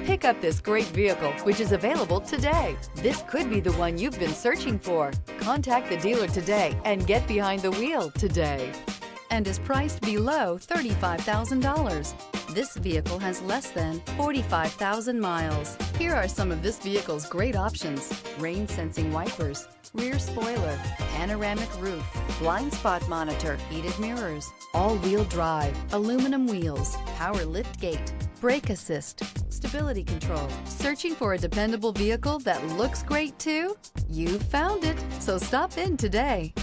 Pick up this great vehicle, which is available today. This could be the one you've been searching for. Contact the dealer today and get behind the wheel today. And is priced below $35,000. This vehicle has less than 45,000 miles. Here are some of this vehicle's great options: rain sensing wipers, rear spoiler, panoramic roof, blind spot monitor, heated mirrors, all-wheel drive, aluminum wheels, power lift gate, brake assist, stability control. Searching for a dependable vehicle that looks great too? You found it, so stop in today.